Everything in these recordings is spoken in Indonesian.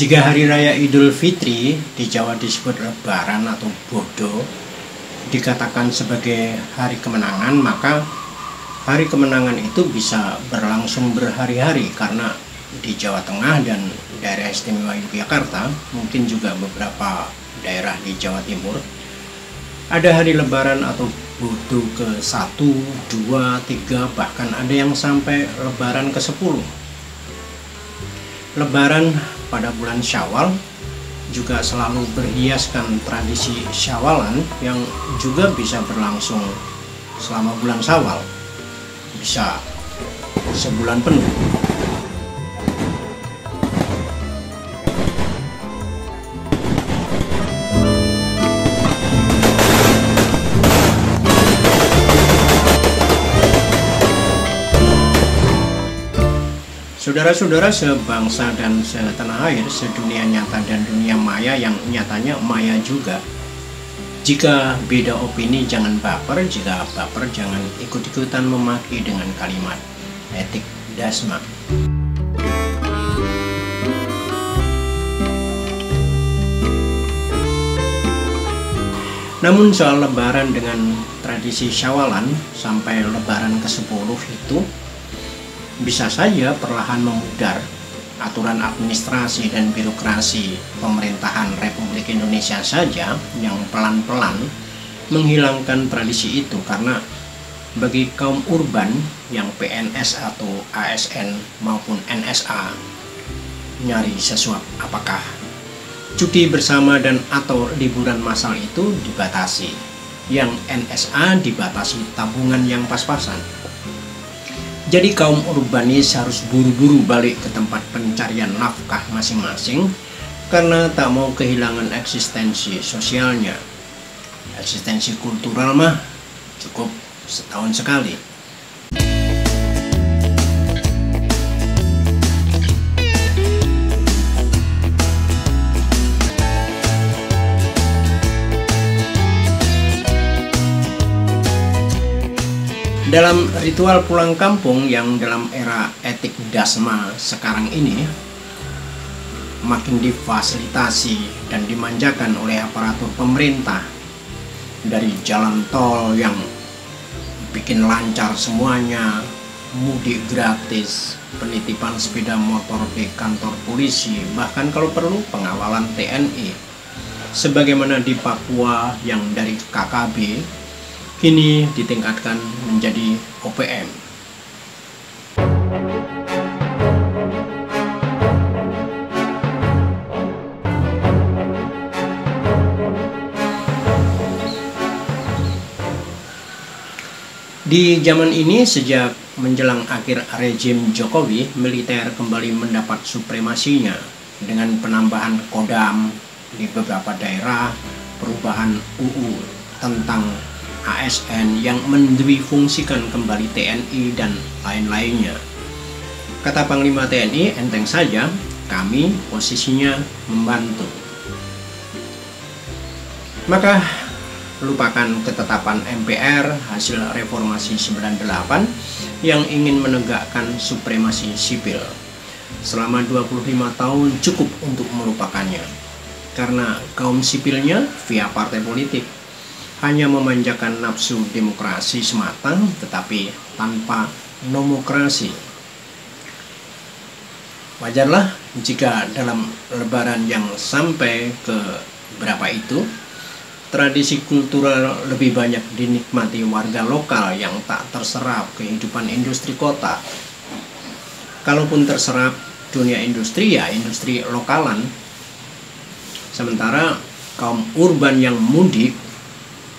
Jika hari raya Idul Fitri di Jawa disebut Lebaran atau Bodo, dikatakan sebagai hari kemenangan, maka hari kemenangan itu bisa berlangsung berhari-hari karena di Jawa Tengah dan daerah istimewa Yogyakarta, mungkin juga beberapa daerah di Jawa Timur, ada hari Lebaran atau Bodo ke-1, 2, 3, bahkan ada yang sampai Lebaran ke-10. Lebaran pada bulan Syawal juga selalu berhiaskan tradisi Syawalan yang juga bisa berlangsung selama bulan Syawal, bisa sebulan penuh. Saudara-saudara sebangsa dan setanah air, sedunia nyata dan dunia maya yang nyatanya maya juga. Jika beda opini jangan baper, jika baper jangan ikut-ikutan memaki dengan kalimat etik dasma. Namun soal Lebaran dengan tradisi Syawalan sampai Lebaran ke-10 itu bisa saja perlahan memudar aturan administrasi dan birokrasi pemerintahan Republik Indonesia saja yang pelan-pelan menghilangkan tradisi itu, karena bagi kaum urban yang PNS atau ASN maupun NSA nyari sesuap apakah cuti bersama dan atau liburan massal itu dibatasi, yang NSA dibatasi tabungan yang pas-pasan. Jadi kaum urbanis harus buru-buru balik ke tempat pencarian nafkah masing-masing karena tak mau kehilangan eksistensi sosialnya. Eksistensi kultural mah cukup setahun sekali. Dalam ritual pulang kampung yang dalam era etik dasma sekarang ini makin difasilitasi dan dimanjakan oleh aparatur pemerintah, dari jalan tol yang bikin lancar semuanya, mudik gratis, penitipan sepeda motor di kantor polisi, bahkan kalau perlu pengawalan TNI, sebagaimana di Papua yang dari KKB kini ditingkatkan menjadi OPM. Di zaman ini, sejak menjelang akhir rezim Jokowi, militer kembali mendapat supremasinya dengan penambahan kodam di beberapa daerah, perubahan UU tentang ASN yang mendifungsikan kembali TNI dan lain-lainnya. Kata Panglima TNI, enteng saja, kami posisinya membantu. Maka lupakan ketetapan MPR hasil reformasi 98 yang ingin menegakkan supremasi sipil. Selama 25 tahun cukup untuk melupakannya, karena kaum sipilnya via partai politik hanya memanjakan nafsu demokrasi semata, tetapi tanpa nomokrasi. Wajarlah jika dalam Lebaran yang sampai ke berapa itu, tradisi kultural lebih banyak dinikmati warga lokal yang tak terserap kehidupan industri kota. Kalaupun terserap dunia industri, ya industri lokalan. Sementara kaum urban yang mudik,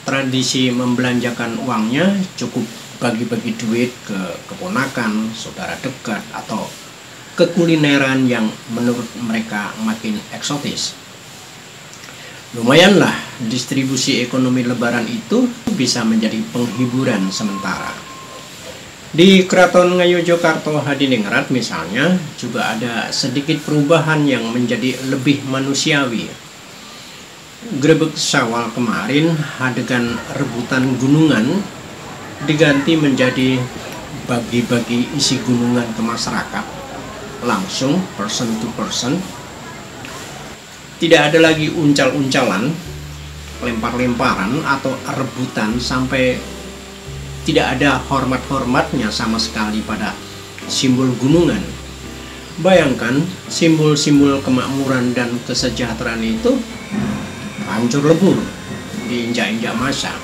tradisi membelanjakan uangnya cukup bagi-bagi duit ke keponakan, saudara dekat, atau kekulineran yang menurut mereka makin eksotis. Lumayanlah distribusi ekonomi Lebaran itu bisa menjadi penghiburan sementara. Di Keraton Ngayogyakarta Hadiningrat misalnya juga ada sedikit perubahan yang menjadi lebih manusiawi. Grebek Syawal kemarin, adegan rebutan gunungan diganti menjadi bagi-bagi isi gunungan ke masyarakat langsung person to person Tidak ada lagi uncal-uncalan, lempar-lemparan atau rebutan, sampai tidak ada hormat-hormatnya sama sekali pada simbol gunungan. Bayangkan, simbol-simbol kemakmuran dan kesejahteraan itu hancur lebur diinjak-injak massa.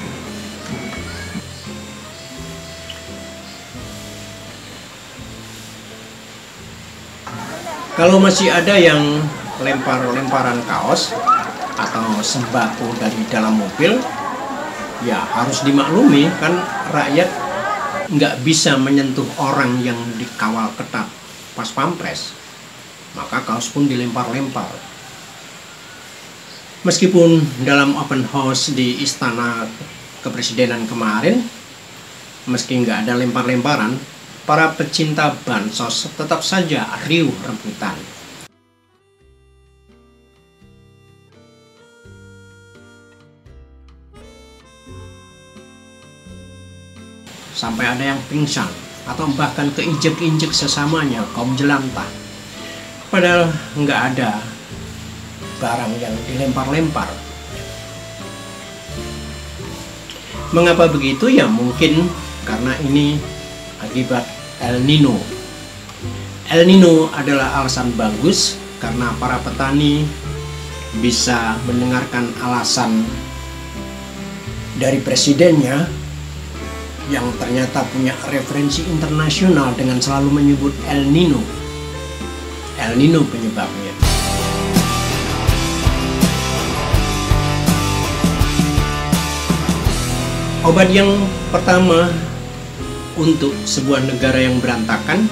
Kalau masih ada yang lempar-lemparan kaos atau sembako dari dalam mobil, ya harus dimaklumi, kan rakyat nggak bisa menyentuh orang yang dikawal ketat pas pampres, maka kaos pun dilempar-lempar. Meskipun dalam open house di Istana Kepresidenan kemarin, meski nggak ada lempar-lemparan, para pecinta bansos tetap saja riuh rebutan. Sampai ada yang pingsan atau bahkan keinjek-injek sesamanya kaum jelantah. Padahal nggak ada barang yang dilempar-lempar. Mengapa begitu? Ya mungkin karena ini akibat El Nino. El Nino adalah alasan bagus karena para petani bisa mendengarkan alasan dari presidennya yang ternyata punya referensi internasional dengan selalu menyebut El Nino. El Nino penyebabnya. Obat yang pertama untuk sebuah negara yang berantakan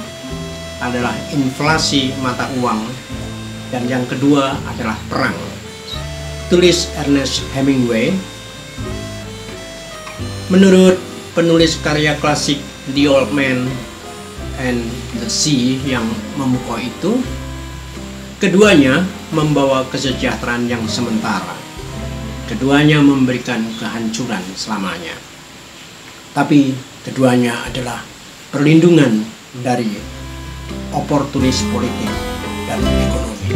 adalah inflasi mata uang, dan yang kedua adalah perang. Tulis Ernest Hemingway. Menurut penulis karya klasik The Old Man and the Sea yang memukau itu, keduanya membawa kesejahteraan yang sementara. Keduanya memberikan kehancuran selamanya. Tapi keduanya adalah perlindungan dari oportunis politik dan ekonomi.